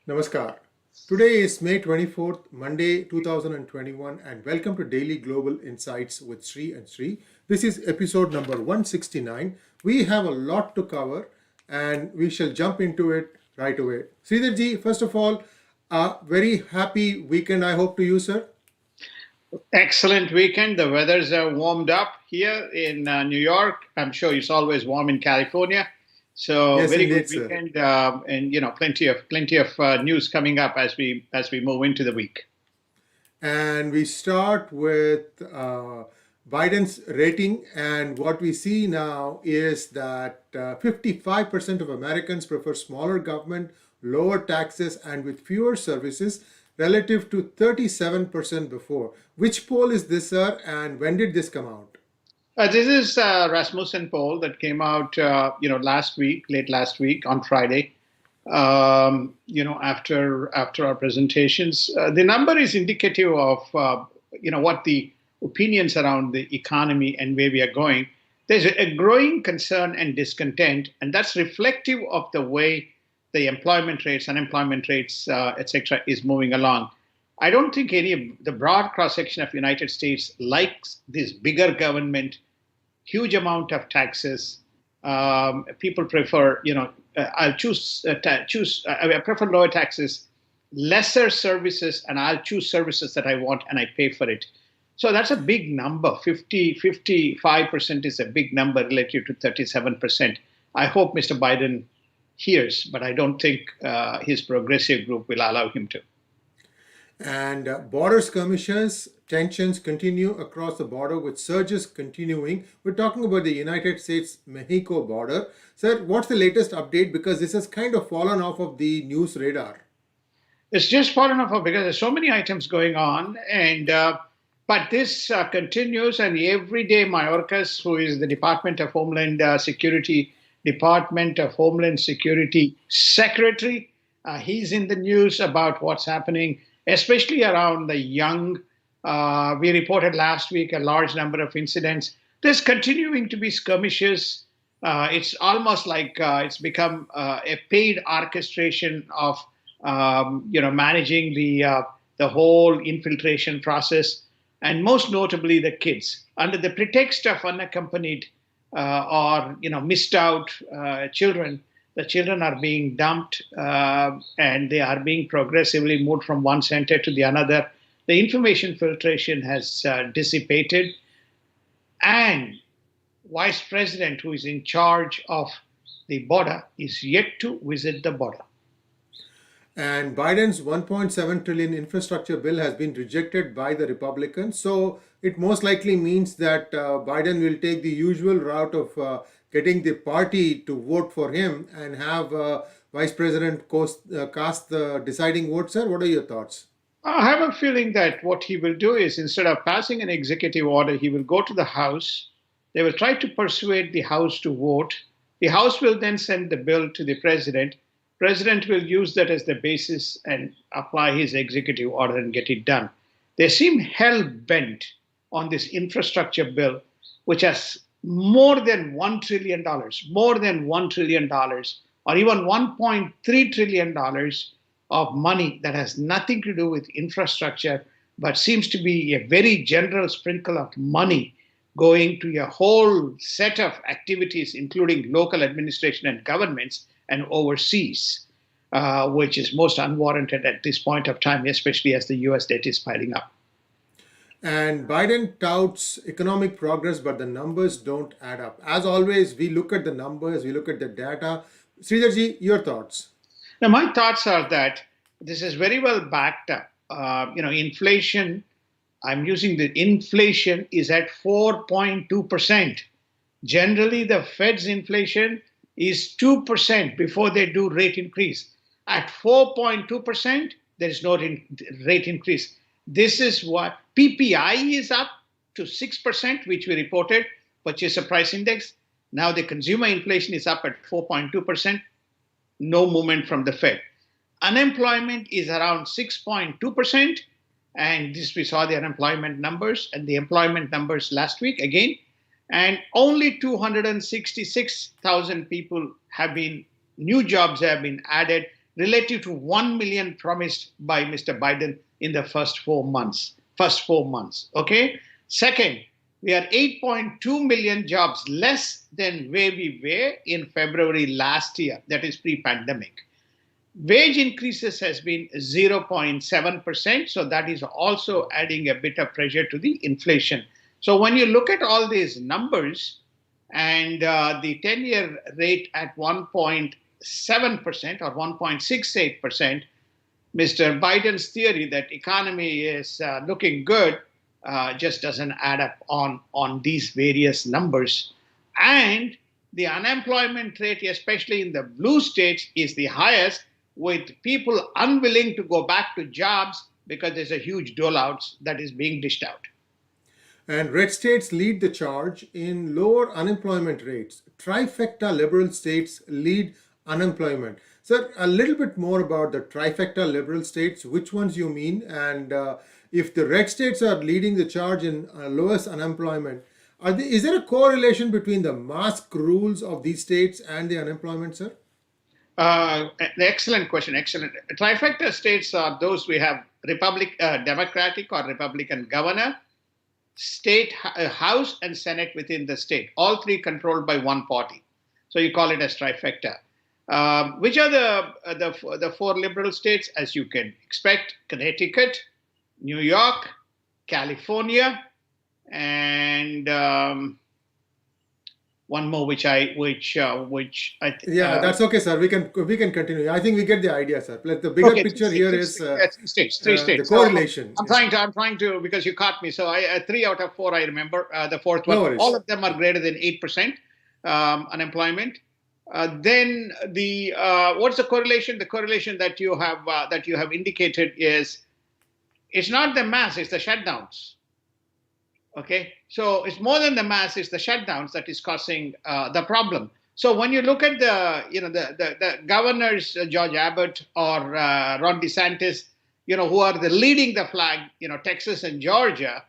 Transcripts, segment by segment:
Namaskar. Today is May 24th, Monday 2021, and welcome to Daily Global Insights with Sree and Sree. This is episode number 169. We have a lot to cover and we shall jump into it right away. Sridharji, first of all, a very happy weekend I hope to you, sir. Excellent weekend. The weathers are warmed up here in New York. I'm sure it's always warm in California. So Yes, very good indeed, sir. weekend, and plenty of news coming up as we move into the week. And we start with Biden's rating. And what we see now is that 55% of Americans prefer smaller government, lower taxes, and with fewer services relative to 37% before. Which poll is this, sir? And when did this come out? This is Rasmussen poll that came out, late last week on Friday. After our presentations, the number is indicative of what the opinions around the economy and where we are going. There's a growing concern and discontent, and that's reflective of the way the employment rates, unemployment rates, etc., is moving along. I don't think any of the broad cross section of the United States likes this bigger government, huge amount of taxes. People prefer, I prefer lower taxes, lesser services, and I'll choose services that I want and I pay for it. So that's a big number. 55% is a big number relative to 37%. I hope Mr. Biden hears, but I don't think his progressive group will allow him to. And border skirmishes, tensions continue across the border with surges continuing. We're talking about the United States-Mexico border. Sir, what's the latest update? Because this has kind of fallen off of the news radar. It's just fallen off because there's so many items going on, and but this continues. And every day, Mayorkas, who is the Department of Homeland Security Secretary, he's in the news about what's happening, especially around the young. We reported last week a large number of incidents. There's continuing to be skirmishes. It's almost like it's become a paid orchestration of managing the whole infiltration process, and most notably the kids, under the pretext of unaccompanied or missed out children. The children are being dumped and they are being progressively moved from one center to the another. The information filtration has dissipated, and Vice President, who is in charge of the border, is yet to visit the border. And Biden's 1.7 trillion infrastructure bill has been rejected by the Republicans. So it most likely means that Biden will take the usual route of getting the party to vote for him and have Vice President cast the deciding vote. Sir, what are your thoughts? I have a feeling that what he will do is, instead of passing an executive order, he will go to the House. They will try to persuade the House to vote. The House will then send the bill to the President. President will use that as the basis and apply his executive order and get it done. They seem hell-bent on this infrastructure bill, which has more than $1 trillion, or even $1.3 trillion of money that has nothing to do with infrastructure, but seems to be a very general sprinkle of money going to a whole set of activities, including local administration and governments and overseas, which is most unwarranted at this point of time, especially as the US debt is piling up. And Biden touts economic progress, but the numbers don't add up. As always, we look at the numbers, we look at the data. Sridharji, your thoughts? Now, my thoughts are that this is very well backed up. Inflation, I'm using the inflation is at 4.2%. Generally, the Fed's inflation is 2% before they do rate increase. At 4.2%, there is no rate increase. This is what PPI is up to 6%, which we reported, Purchase Price Index. Now the consumer inflation is up at 4.2%. No movement from the Fed. Unemployment is around 6.2%. And this, we saw the unemployment numbers and the employment numbers last week again. And only 266,000 people have been, new jobs have been added. relative to 1 million promised by Mr. Biden in the first 4 months. Okay. Second, we are 8.2 million jobs less than where we were in February last year, that is pre-pandemic. Wage increases has been 0.7%, so that is also adding a bit of pressure to the inflation. So when you look at all these numbers and the 10-year rate at 1.7% or 1.68%, Mr. Biden's theory that economy is looking good just doesn't add up on these various numbers. And the unemployment rate, especially in the blue states, is the highest, with people unwilling to go back to jobs because there's a huge dole-outs that is being dished out. And red states lead the charge in lower unemployment rates. Trifecta liberal states lead unemployment. Sir, a little bit more about the trifecta liberal states, which ones you mean, and if the red states are leading the charge in lowest unemployment, is there a correlation between the mask rules of these states and the unemployment, sir? Excellent question. Excellent. Trifecta states are those we have Democratic or Republican governor, state house, and Senate within the state. All three controlled by one party. So you call it as trifecta. Which are the four liberal states? As you can expect: Connecticut, New York, California, and one more, which I yeah, that's okay, sir. We can continue. I think we get the idea, sir. The bigger picture here is three states. The correlation. So I'm trying to because you caught me. So 3 out of 4 I remember. The fourth one, No worries. all of them are greater than 8% unemployment. Then the what's the correlation? The correlation that you have indicated is it's not the mass, it's the shutdowns. Okay, so it's more than the mass, it's the shutdowns that is causing the problem. So when you look at the governors, George Abbott or Ron DeSantis, who are leading the flag, Texas and Georgia,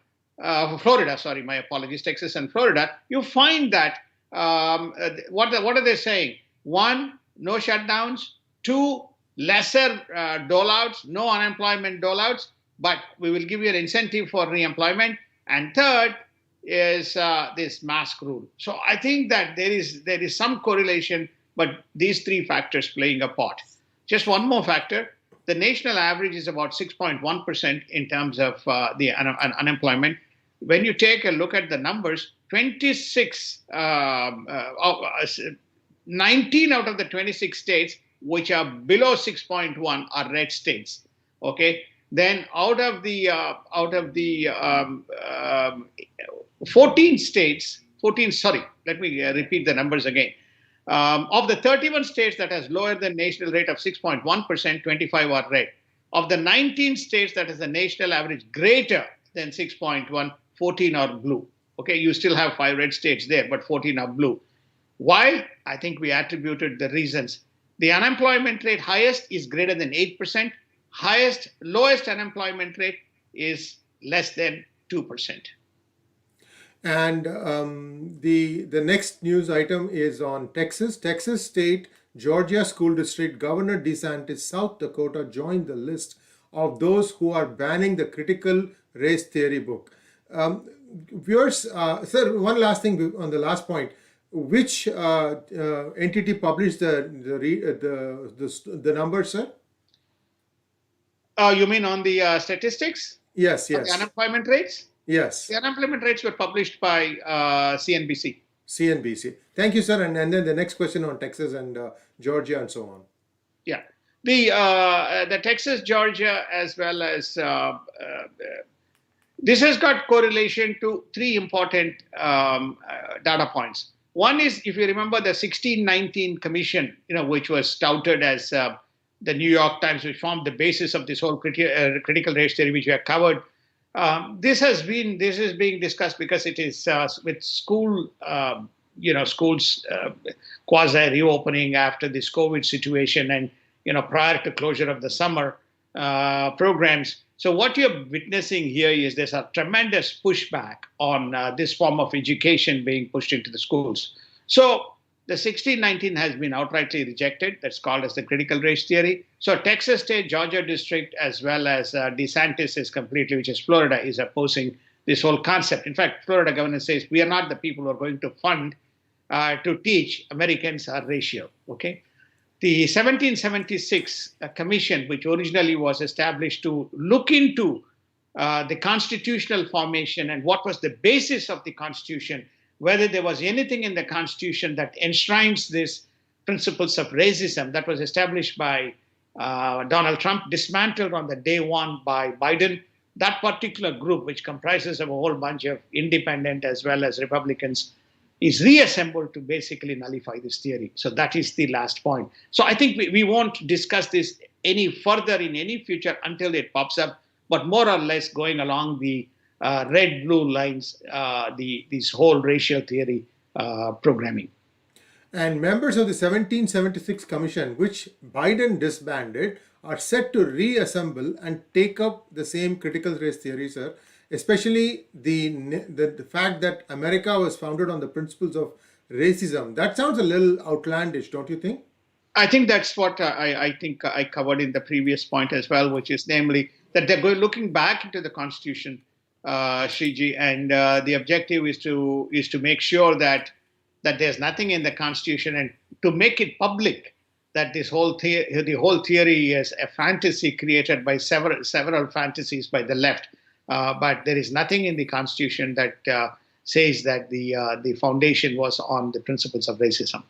Florida, sorry, my apologies, Texas and Florida, you find that what are they saying? 1, no shutdowns. 2, lesser dole-outs, no unemployment dole-outs, but we will give you an incentive for re-employment. And third is this mask rule. So I think that there is some correlation, but these 3 factors playing a part. Just one more factor. The national average is about 6.1% in terms of the unemployment. When you take a look at the numbers, 19 out of the 26 states which are below 6.1 are red states. Okay. Then out of the 14 states, let me repeat the numbers again. Of the 31 states that has lower than national rate of 6.1%, 25 are red. Of the 19 states that has a national average greater than 6.1, 14 are blue. Okay, you still have 5 red states there, but 14 are blue. Why? I think we attributed the reasons. The unemployment rate highest is greater than 8%. Lowest unemployment rate is less than 2%. And the next news item is on Texas. Texas State, Georgia School District, Governor DeSantis, South Dakota joined the list of those who are banning the critical race theory book. Viewers, sir, one last thing on the last point. Which entity published the numbers, sir? You mean on the statistics? Yes. The unemployment rates? Yes. The unemployment rates were published by CNBC. CNBC. Thank you, sir. And then the next question on Texas and Georgia and so on. Yeah. The Texas, Georgia, as well as this has got correlation to 3 important data points. One is, if you remember, the 1619 Commission, which was touted as the New York Times, which formed the basis of this whole critical race theory, which we have covered. This is being discussed because it is with schools quasi reopening after this COVID situation and prior to closure of the summer programs. So what you're witnessing here is there's a tremendous pushback on this form of education being pushed into the schools. So The 1619 has been outrightly rejected. That's called as the critical race theory. So Texas State, Georgia District, as well as DeSantis is completely, which is Florida, is opposing this whole concept. In fact, Florida governor says, we are not the people who are going to fund to teach Americans our ratio. Okay. The 1776 commission, which originally was established to look into the constitutional formation and what was the basis of the Constitution, whether there was anything in the Constitution that enshrines these principles of racism that was established by Donald Trump, dismantled on the day one by Biden. That particular group, which comprises of a whole bunch of independent as well as Republicans, is reassembled to basically nullify this theory. So that is the last point. So I think we won't discuss this any further in any future until it pops up, but more or less going along the red-blue lines, this whole racial theory programming. And members of the 1776 Commission, which Biden disbanded, are set to reassemble and take up the same critical race theory, sir. Especially the fact that America was founded on the principles of racism. That sounds a little outlandish, don't you think? I think that's what I think I covered in the previous point as well, which is namely that they're looking back into the Constitution, Sree, and the objective is to make sure that there's nothing in the Constitution and to make it public that the whole theory is a fantasy created by several fantasies by the left. But there is nothing in the Constitution that says that the foundation was on the principles of racism.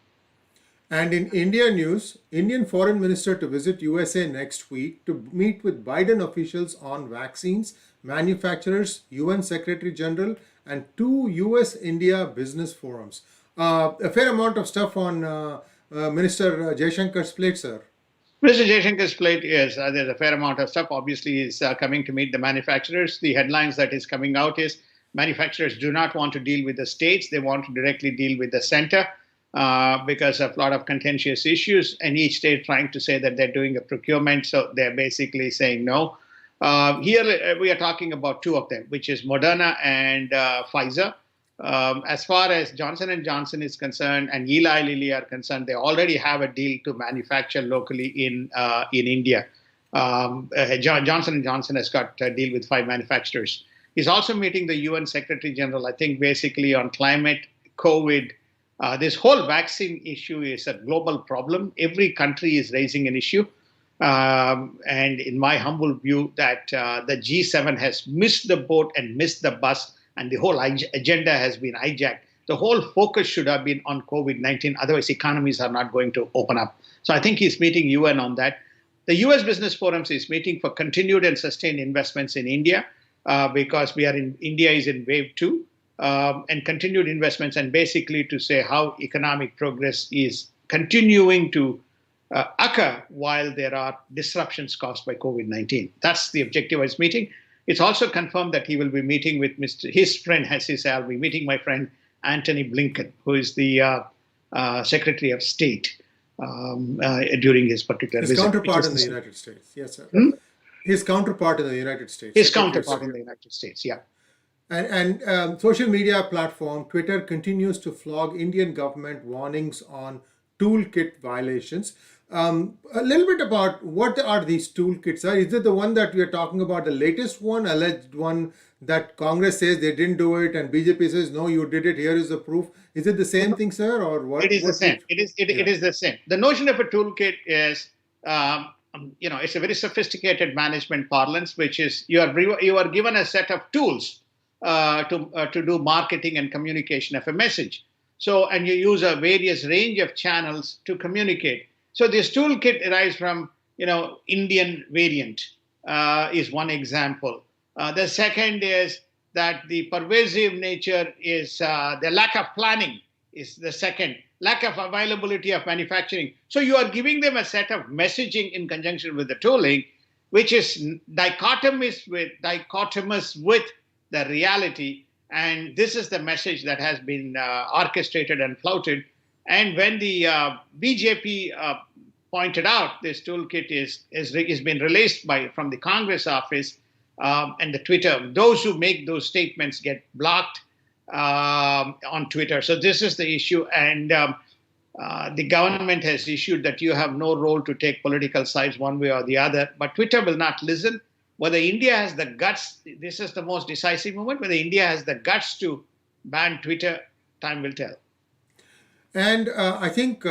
And in India news, Indian Foreign Minister to visit USA next week to meet with Biden officials on vaccines, manufacturers, UN Secretary General, and 2 US-India business forums. A fair amount of stuff on Minister Jaishankar's plate, sir. Mr. Jaishankar's plate is there's a fair amount of stuff. Obviously, he's coming to meet the manufacturers. The headlines that is coming out is manufacturers do not want to deal with the states. They want to directly deal with the center because of a lot of contentious issues. And each state trying to say that they're doing a procurement. So they're basically saying no. Here we are talking about 2 of them, which is Moderna and Pfizer. As far as Johnson & Johnson is concerned and Eli Lilly are concerned, they already have a deal to manufacture locally in India. Johnson & Johnson has got a deal with 5 manufacturers. He's also meeting the UN Secretary General, I think, basically on climate, COVID. This whole vaccine issue is a global problem. Every country is raising an issue. And in my humble view, that the G7 has missed the boat and missed the bus, and the whole agenda has been hijacked. The whole focus should have been on COVID-19. Otherwise, economies are not going to open up. So I think he's meeting UN on that. The US Business Forums is meeting for continued and sustained investments in India because India is in wave 2 and continued investments, and basically to say how economic progress is continuing to occur while there are disruptions caused by COVID-19. That's the objective of his meeting. It's also confirmed that he will be meeting with his friend, as he said, I'll be meeting my friend Antony Blinken, who is the Secretary of State during his particular visit. His counterpart in the United States, yes, sir. His counterpart in the United States. His counterpart in the United States, yeah. And social media platform Twitter continues to flog Indian government warnings on toolkit violations. A little bit about what are these toolkits? Is it the one that we are talking about, the latest one, alleged one that Congress says they didn't do it and BJP says, no, you did it, here is the proof? Is it the same thing, sir, or what? It is the same. It is the same. The notion of a toolkit is, it's a very sophisticated management parlance, which is you are given a set of tools to do marketing and communication of a message. So, and you use a various range of channels to communicate. So this toolkit derives from, Indian variant is one example. The second is that the pervasive nature is the lack of planning is the second. Lack of availability of manufacturing. So you are giving them a set of messaging in conjunction with the tooling, which is dichotomous with the reality. And this is the message that has been orchestrated and flouted. And when the BJP pointed out this toolkit is been released from the Congress office and the Twitter, those who make those statements get blocked on Twitter. So this is the issue. And The government has issued that you have no role to take political sides one way or the other, but Twitter will not listen. Whether India has the guts, this is the most decisive moment, whether India has the guts to ban Twitter, time will tell. And I think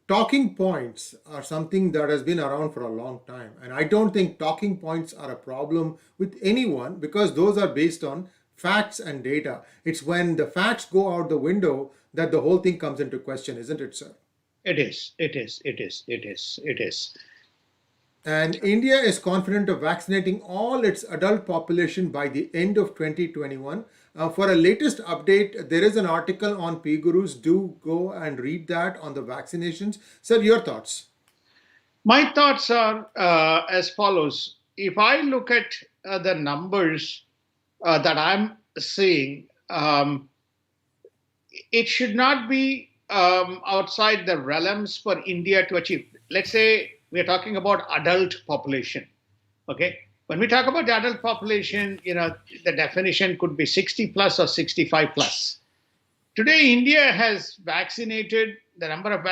talking points are something that has been around for a long time. And I don't think talking points are a problem with anyone because those are based on facts and data. It's when the facts go out the window that the whole thing comes into question, isn't it, sir? It is, it is, it is, it is, it is. And India is confident of vaccinating all its adult population by the end of 2021. For a latest update, there is an article on PGurus. Do go and read that on the vaccinations. Sir, your thoughts? My thoughts are as follows. If I look at the numbers that I'm seeing, it should not be outside the realms for India to achieve. Let's say we're talking about adult population. Okay. When we talk about the adult population, the definition could be 60 plus or 65 plus. Today, India has vaccinated the number of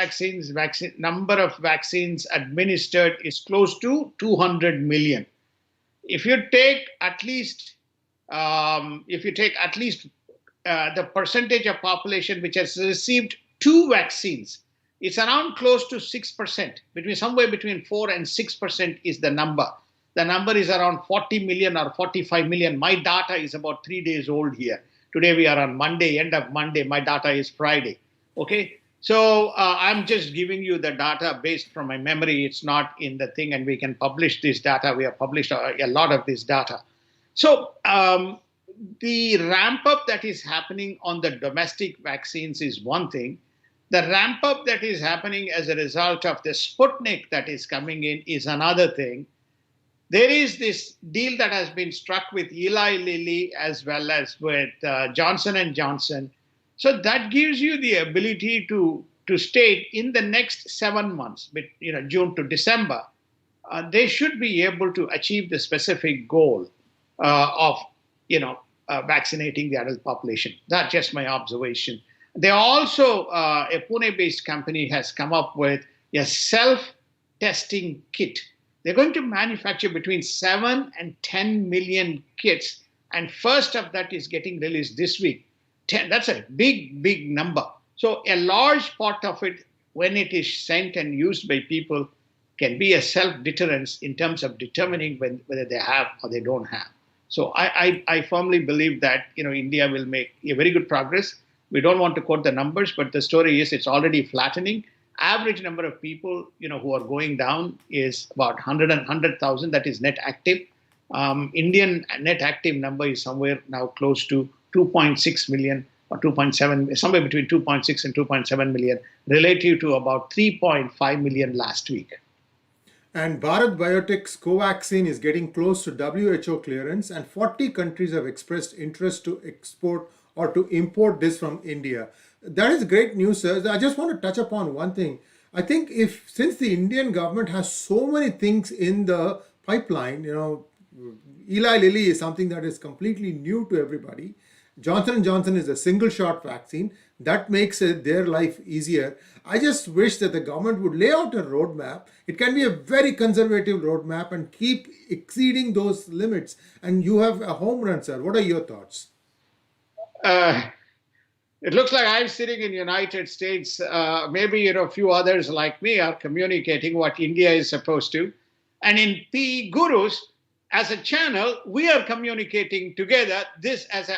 vaccines administered is close to 200 million. If you take at least the percentage of population which has received two vaccines, it's around close to 6%. Somewhere between 4 and 6% is the number. The number is around 40 million or 45 million. My data is about 3 days old here. Today we are on Monday, end of Monday. My data is Friday. Okay. So I'm just giving you the data based from my memory. It's not in the thing, and we can publish this data. We have published a lot of this data. So the ramp up that is happening on the domestic vaccines is one thing. The ramp up that is happening as a result of the Sputnik that is coming in is another thing. There is this deal that has been struck with Eli Lilly as well as with Johnson & Johnson. So that gives you the ability to state in the next 7 months, June to December, they should be able to achieve the specific goal of vaccinating the adult population. That's just my observation. They also, a Pune-based company has come up with a self-testing kit. They're going to manufacture between 7 and 10 million kits, and first of that is getting released this week. That's a big, big number. So a large part of it, when it is sent and used by people, can be a self-deterrence in terms of determining whether they have or they don't have. So I firmly believe that India will make a very good progress. We don't want to quote the numbers, but the story is it's already flattening. Average number of people who are going down is about 100,000. That is net active. Indian net active number is somewhere now close to 2.6 million or 2.7, somewhere between 2.6 and 2.7 million, relative to about 3.5 million last week. And Bharat Biotech's Covaxin is getting close to WHO clearance, and 40 countries have expressed interest to export or to import this from India. That is great news, sir. I just want to touch upon one thing. I think since the Indian government has so many things in the pipeline, Eli Lilly is something that is completely new to everybody. Johnson & Johnson is a single shot vaccine. That makes their life easier. I just wish that the government would lay out a roadmap. It can be a very conservative roadmap and keep exceeding those limits. And you have a home run, sir. What are your thoughts? It looks like I'm sitting in the United States. Maybe a few others like me are communicating what India is supposed to. And in PGurus, as a channel, we are communicating together this as a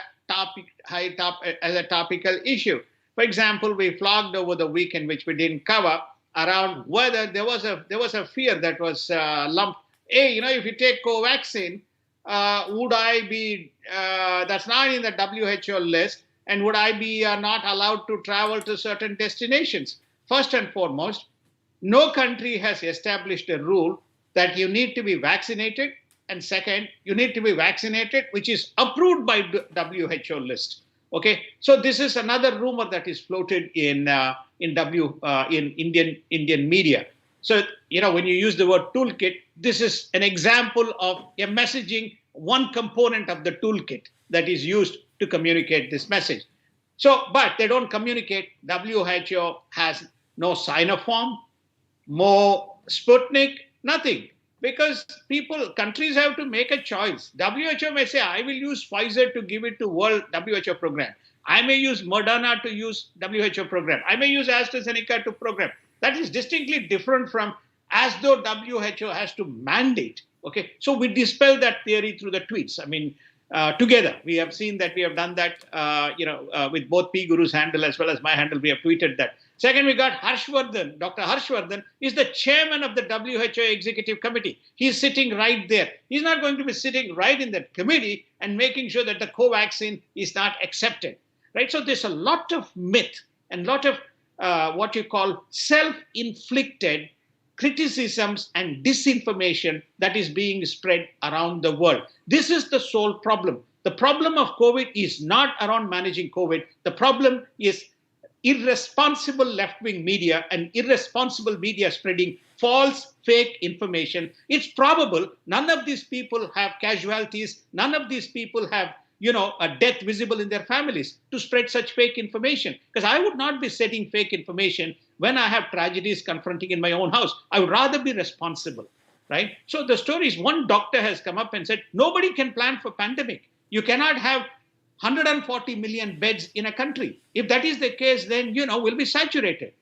topical issue. For example, we flogged over the weekend, which we didn't cover, around whether there was a fear that was lumped. Hey, if you take Covaxin, would I be that's not in the WHO list, and would I be not allowed to travel to certain destinations? First and foremost, no country has established a rule that you need to be vaccinated. And second, you need to be vaccinated, which is approved by the WHO list. Okay, so this is another rumor that is floated in Indian media. So when you use the word toolkit, this is an example of a messaging, one component of the toolkit that is used to communicate this message. So, but they don't communicate. WHO has no Sinopharm, more Sputnik, nothing. Because countries have to make a choice. WHO may say, I will use Pfizer to give it to World WHO program. I may use Moderna to use WHO program. I may use AstraZeneca to program. That is distinctly different from as though WHO has to mandate. Okay, so we dispel that theory through the tweets. I mean, together we have seen that we have done that. With both PGurus handle as well as my handle, we have tweeted that. Second, we got Harshvardhan. Dr. Harshvardhan is the chairman of the WHO Executive Committee. He's sitting right there. He's not going to be sitting right in that committee and making sure that the co-vaccine is not accepted. Right? So there's a lot of myth and lot of what you call self-inflicted criticisms and disinformation that is being spread around the world. This is the sole problem. The problem of COVID is not around managing COVID. The problem is irresponsible left-wing media and irresponsible media spreading false, fake information. It's probable none of these people have casualties. None of these people have, a death visible in their families to spread such fake information. Because I would not be setting fake information when I have tragedies confronting in my own house. I would rather be responsible, right? So the story is one doctor has come up and said, nobody can plan for pandemic. You cannot have 140 million beds in a country. If that is the case, then, we'll be saturated.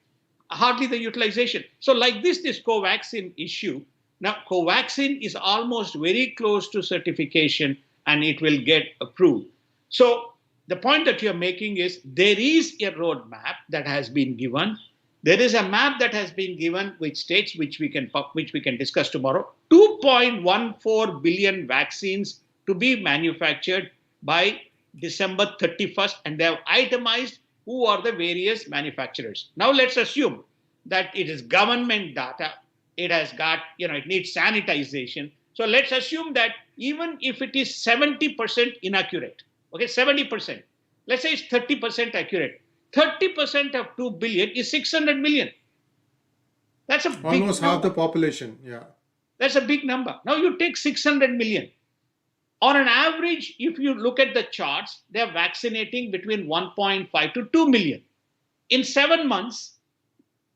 Hardly the utilization. So like this co-vaccine issue, now co-vaccine is almost very close to certification and it will get approved. So the point that you're making is there is a roadmap that has been given. There is a map that has been given which states, which we can discuss tomorrow, 2.14 billion vaccines to be manufactured by December 31st, and they have itemized who are the various manufacturers. Now let's assume that it is government data. It has got, it needs sanitization. So let's assume that even if it is 70% inaccurate, okay, 70%, let's say it's 30% accurate. 30% of 2 billion is 600 million. That's a big almost number. Half the population. Yeah. That's a big number. Now you take 600 million. On an average, if you look at the charts, they're vaccinating between 1.5 to 2 million. In 7 months,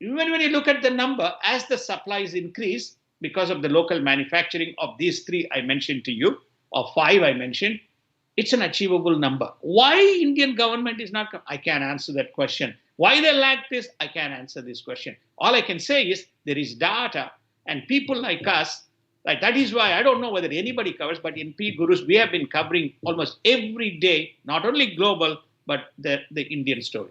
even when you look at the number, as the supplies increase because of the local manufacturing of these 3 I mentioned to you, or 5 I mentioned, it's an achievable number. Why Indian government is not, I can't answer that question. Why they lack this, I can't answer this question. All I can say is there is data and people like us, like that is why I don't know whether anybody covers, but in PGurus, we have been covering almost every day, not only global, but the Indian story.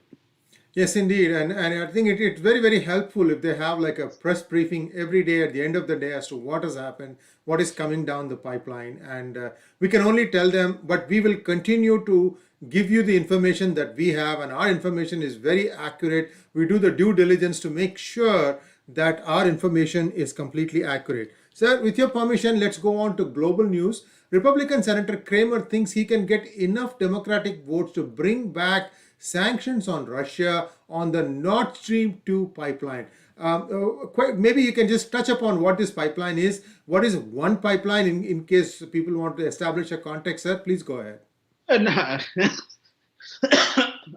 Yes, indeed. And I think it's very, very helpful if they have like a press briefing every day at the end of the day as to what has happened, what is coming down the pipeline. And we can only tell them, but we will continue to give you the information that we have, and our information is very accurate. We do the due diligence to make sure that our information is completely accurate. Sir, with your permission, let's go on to global news. Republican Senator Kramer thinks he can get enough Democratic votes to bring back sanctions on Russia on the Nord Stream 2 pipeline. Maybe you can just touch upon what this pipeline is. What is one pipeline in case people want to establish a context, sir? Please go ahead.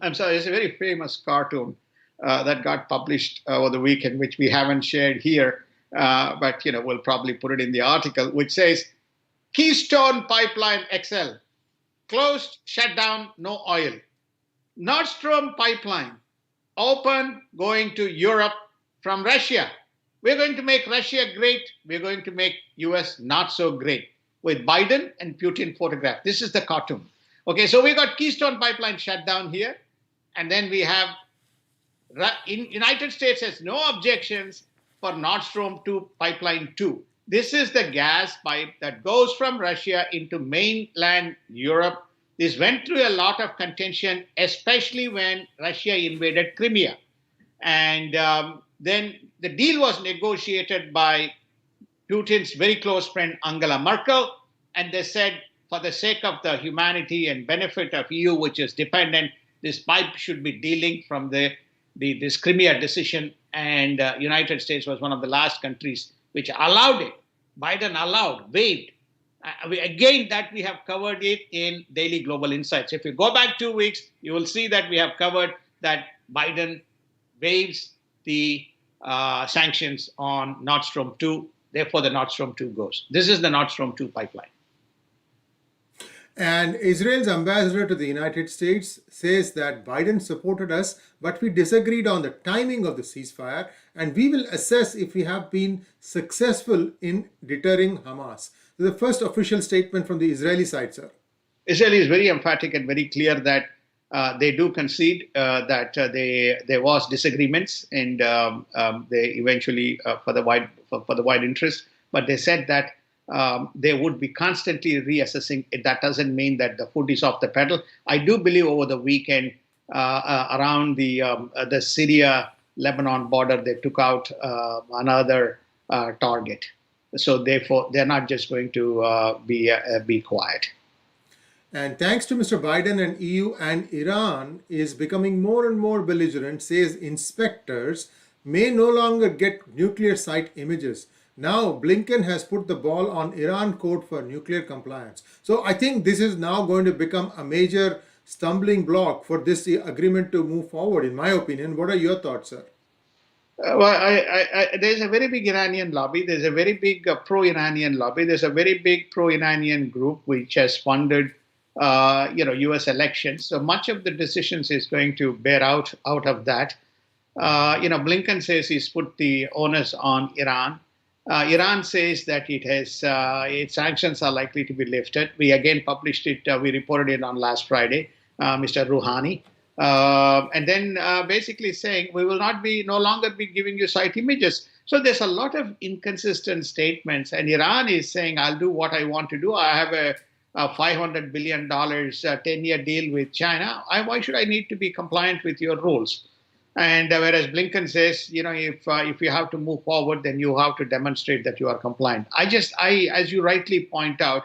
I'm sorry, it's a very famous cartoon that got published over the weekend, which we haven't shared here, but we'll probably put it in the article, which says, Keystone Pipeline XL, closed, shut down, no oil. Nord Stream pipeline, open, going to Europe from Russia. We're going to make Russia great. We're going to make US not so great, with Biden and Putin photograph. This is the cartoon. Okay, so we got Keystone Pipeline shut down here. And then we have United States has no objections for Nord Stream 2 Pipeline 2. This is the gas pipe that goes from Russia into mainland Europe. This went through a lot of contention, especially when Russia invaded Crimea. And then the deal was negotiated by Putin's very close friend Angela Merkel. And they said, for the sake of the humanity and benefit of EU, which is dependent, this pipe should be de-linked from this Crimea decision. And United States was one of the last countries which allowed it. Biden allowed, waived. Again, that we have covered it in Daily Global Insights. If you go back 2 weeks, you will see that we have covered that Biden waives the sanctions on Nord Stream 2. Therefore, the Nord Stream 2 goes. This is the Nord Stream 2 pipeline. And Israel's ambassador to the United States says that Biden supported us, but we disagreed on the timing of the ceasefire, and we will assess if we have been successful in deterring Hamas. The first official statement from the Israeli side, sir. Israel is very emphatic and very clear that they do concede that there was disagreements, and they eventually for the wide interest. But they said that they would be constantly reassessing. That doesn't mean that the foot is off the pedal. I do believe over the weekend around the Syria-Lebanon border, they took out another target. So therefore, they're not just going to be quiet. And thanks to Mr. Biden, and EU and Iran is becoming more and more belligerent, says inspectors may no longer get nuclear site images. Now, Blinken has put the ball on Iran court for nuclear compliance. So I think this is now going to become a major stumbling block for this agreement to move forward, in my opinion. What are your thoughts, sir? There's a very big Iranian lobby. There's a very big pro-Iranian lobby. There's a very big pro-Iranian group which has funded U.S. elections. So much of the decisions is going to bear out of that. Blinken says he's put the onus on Iran. Iran says that its sanctions are likely to be lifted. We again published it. We reported it on last Friday, Mr. Rouhani. And then basically saying we will no longer be giving you site images. So there's a lot of inconsistent statements. And Iran is saying, I'll do what I want to do. I have a $500 billion 10-year deal with China. Why should I need to be compliant with your rules? And whereas Blinken says, if you have to move forward, then you have to demonstrate that you are compliant. As you rightly point out,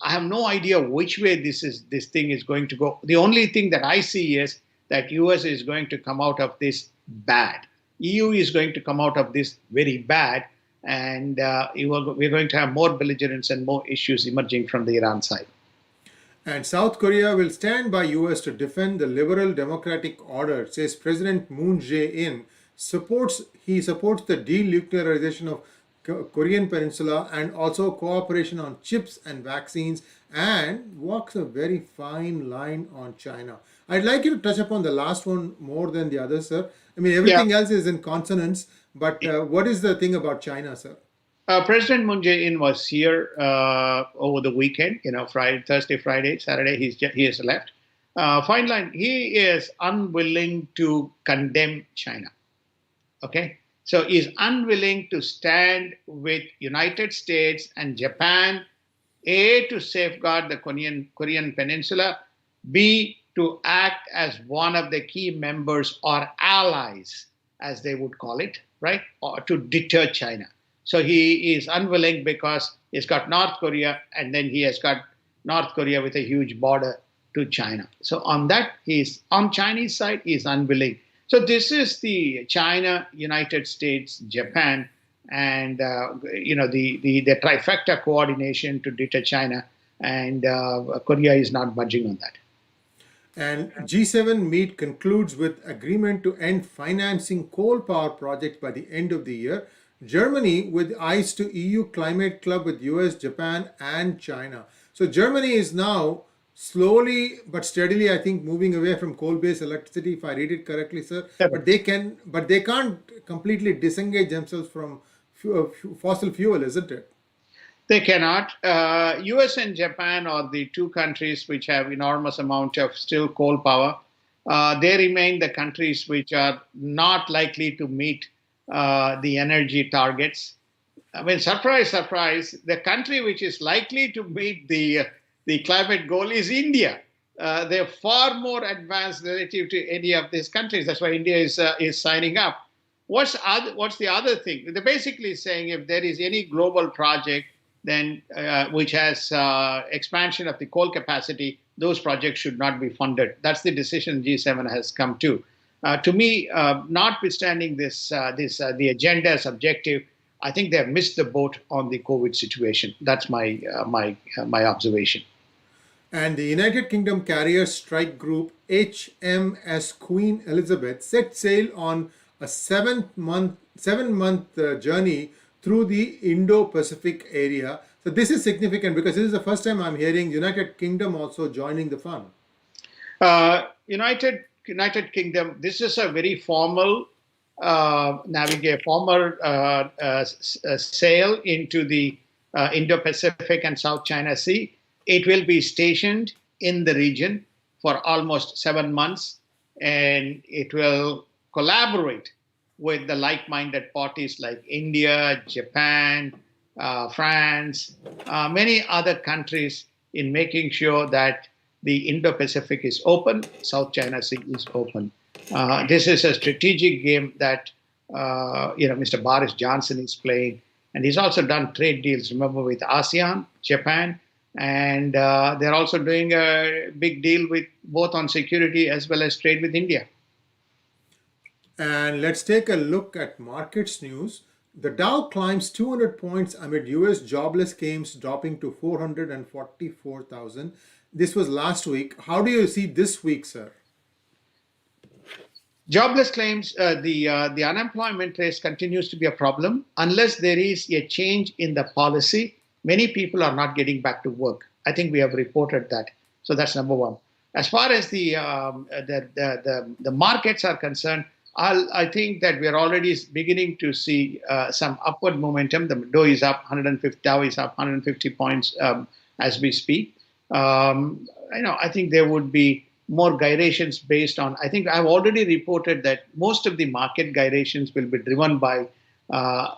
I have no idea which way this thing is going to go. The only thing that I see is that US is going to come out of this bad. EU is going to come out of this very bad. And we're going to have more belligerence and more issues emerging from the Iran side. And South Korea will stand by US to defend the liberal democratic order, says President Moon Jae-in. He supports the denuclearization of Korean Peninsula and also cooperation on chips and vaccines, and walks a very fine line on China. I'd like you to touch upon the last one more than the others, sir. I mean, everything else is in consonance, but what is the thing about China, sir? President Moon Jae-in was here over the weekend, Thursday, Friday, Saturday, he has left. Fine line, he is unwilling to condemn China. Okay? So he's unwilling to stand with United States and Japan, A, to safeguard the Korean Peninsula, B, to act as one of the key members or allies, as they would call it, right, or to deter China. So he is unwilling because he's got North Korea, and then he has got North Korea with a huge border to China. So on Chinese side, he is unwilling. So this is the China, United States, Japan, and the trifecta coordination to deter China, and Korea is not budging on that. And G7 meet concludes with agreement to end financing coal power projects by the end of the year. Germany with eyes to EU climate club with US, Japan, and China. So Germany is now slowly but steadily, I think, moving away from coal-based electricity, if I read it correctly, sir. But they can't completely disengage themselves from fossil fuel, isn't it? They cannot. US and Japan are the two countries which have enormous amount of still coal power. They remain the countries which are not likely to meet the energy targets. I mean, surprise, surprise, the country which is likely to meet the climate goal is India. They're far more advanced relative to any of these countries. That's why India is signing up. What's the other thing? They're basically saying if there is any global project then which has expansion of the coal capacity, those projects should not be funded. That's the decision G7 has come to. To me, notwithstanding the agenda's objective, I think they have missed the boat on the COVID situation. That's my observation. And the United Kingdom carrier strike group HMS Queen Elizabeth set sail on a 7 month journey through the Indo-Pacific area. So this is significant because this is the first time I'm hearing United Kingdom also joining the fund. United Kingdom. This is a very formal sail into the Indo-Pacific and South China Sea. It will be stationed in the region for almost 7 months, and it will collaborate with the like-minded parties like India, Japan, France, many other countries in making sure that the Indo-Pacific is open, South China Sea is open. This is a strategic game that Mr. Boris Johnson is playing, and he's also done trade deals. Remember, with ASEAN, Japan, and they're also doing a big deal with both on security as well as trade with India. And let's take a look at markets news. The Dow climbs 200 points amid US jobless claims dropping to 444,000. This was last week. How do you see this week, sir? Jobless claims, the unemployment rate continues to be a problem. Unless there is a change in the policy, many people are not getting back to work. I think we have reported that. So that's number one. As far as the markets are concerned, I think that we are already beginning to see some upward momentum. The Dow is up 150 points as we speak. I think there would be more gyrations based on, I think I've already reported that most of the market gyrations will be driven by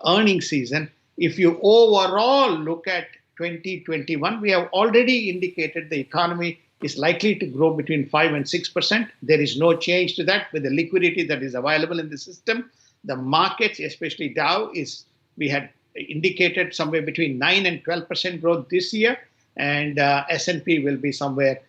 earnings season. If you overall look at 2021, we have already indicated the economy is likely to grow between 5 and 6%. There is no change to that with the liquidity that is available in the system. The markets, especially Dow, we had indicated somewhere between 9 and 12% growth this year, and S&P will be somewhere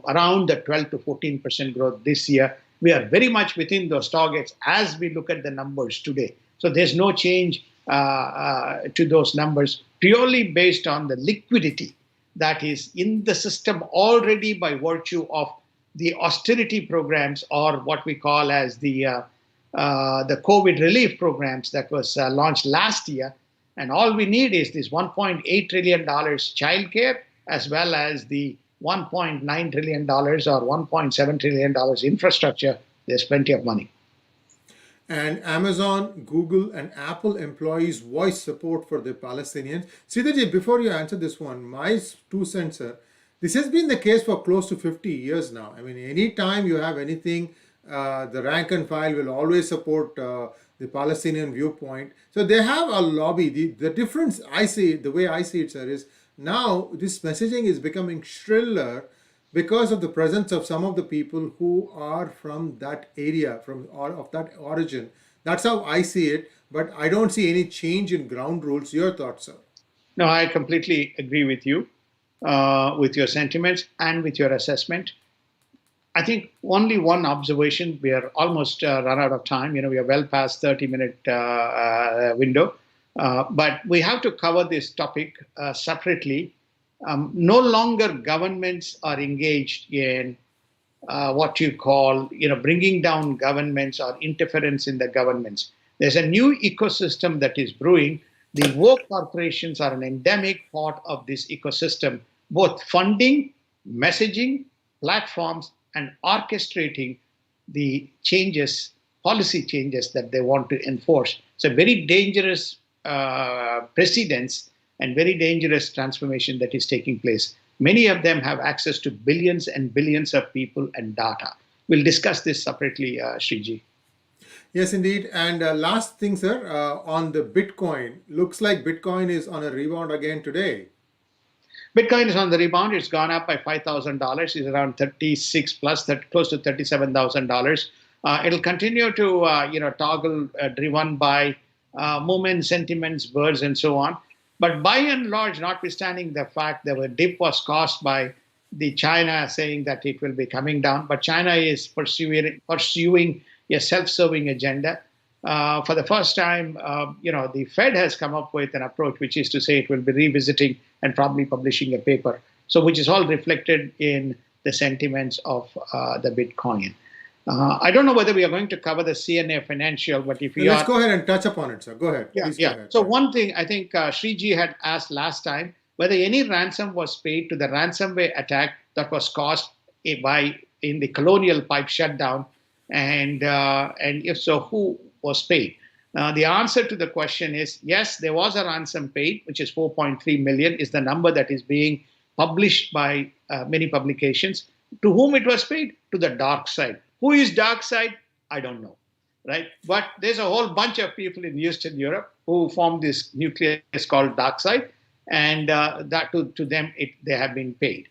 around the 12 to 14% growth this year. We are very much within those targets as we look at the numbers today. So there's no change to those numbers, purely based on the liquidity that is in the system already by virtue of the austerity programs, or what we call as the COVID relief programs that was launched last year. And all we need is this $1.8 trillion childcare, as well as the $1.9 trillion or $1.7 trillion infrastructure. There's plenty of money. And Amazon, Google, and Apple employees voice support for the Palestinians. Sridharji, before you answer this one, my 2 cents, sir, this has been the case for close to 50 years now. I mean, anytime you have anything, the rank and file will always support the Palestinian viewpoint. So they have a lobby. The difference I see, the way I see it, sir, is now this messaging is becoming shriller because of the presence of some of the people who are from that area, of that origin. That's how I see it, but I don't see any change in ground rules. Your thoughts, sir? No, I completely agree with you, with your sentiments and with your assessment. I think only one observation. We are almost run out of time. We are well past 30-minute window, but we have to cover this topic separately. No longer governments are engaged in what you call, bringing down governments or interference in the governments. There's a new ecosystem that is brewing. The woke corporations are an endemic part of this ecosystem, both funding, messaging, platforms, and orchestrating the changes, policy changes that they want to enforce. It's a very dangerous precedence and very dangerous transformation that is taking place. Many of them have access to billions and billions of people and data. We'll discuss this separately, Sree. Yes, indeed. And last thing, sir, on the Bitcoin, looks like Bitcoin is on a rebound again today. Bitcoin is on the rebound. It's gone up by $5,000. It's around 36 plus, close to $37,000. It'll continue to toggle, driven by movement, sentiments, words, and so on. But by and large, notwithstanding the fact that the dip was caused by the China saying that it will be coming down, but China is pursuing a self-serving agenda. For the first time, the Fed has come up with an approach, which is to say it will be revisiting and probably publishing a paper. So, which is all reflected in the sentiments of the Bitcoin. I don't know whether we are going to cover the CNA financial, but if we Let's are, go ahead and touch upon it, sir. Go ahead. yeah, Please go yeah. ahead. So Yeah. one thing I think Sree had asked last time whether any ransom was paid to the ransomware attack that was caused in the colonial pipe shutdown, and if so, who was paid? The answer to the question is yes, there was a ransom paid, which is 4.3 million, is the number that is being published by many publications. To whom it was paid? To the dark side. Who is dark side? I don't know, right? But there's a whole bunch of people in Eastern Europe who formed this nucleus called dark side, and that to them they have been paid.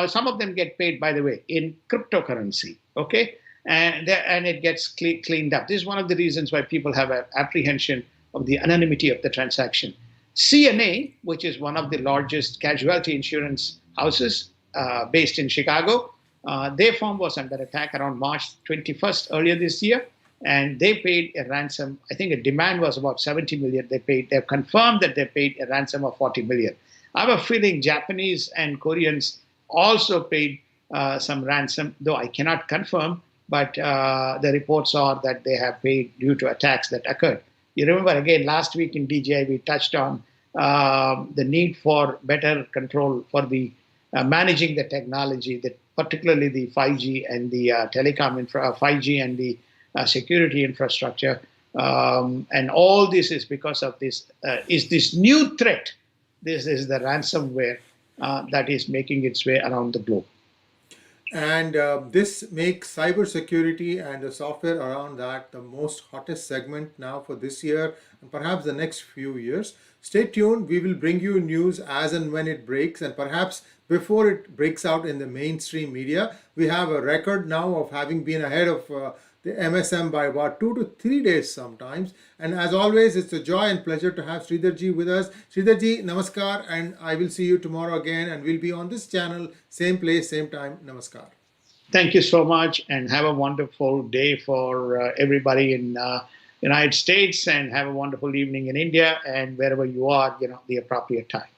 Some of them get paid, by the way, in cryptocurrency. Okay, and it gets cleaned up. This is one of the reasons why people have an apprehension of the anonymity of the transaction. CNA, which is one of the largest casualty insurance houses based in Chicago, their firm was under attack around March 21st earlier this year, and they paid a ransom. I think a demand was about 70 million. They've confirmed that they paid a ransom of 40 million. I have a feeling Japanese and Koreans also paid some ransom, though I cannot confirm, but the reports are that they have paid due to attacks that occurred. You remember, again, last week in DJI, we touched on the need for better control for the managing the technology, that particularly the 5G and the 5G and the security infrastructure. And all this is because of this new threat. This is the ransomware that is making its way around the globe. And this makes cybersecurity and the software around that the most hottest segment now for this year and perhaps the next few years. Stay tuned. We will bring you news as and when it breaks, and perhaps before it breaks out in the mainstream media. We have a record now of having been ahead of the MSM by about 2 to 3 days sometimes. And as always, it's a joy and pleasure to have Sridharji with us. Sridharji, namaskar, and I will see you tomorrow again, and we'll be on this channel, same place, same time. Namaskar. Thank you so much, and have a wonderful day for everybody in United States, and have a wonderful evening in India, and wherever you are, the appropriate time.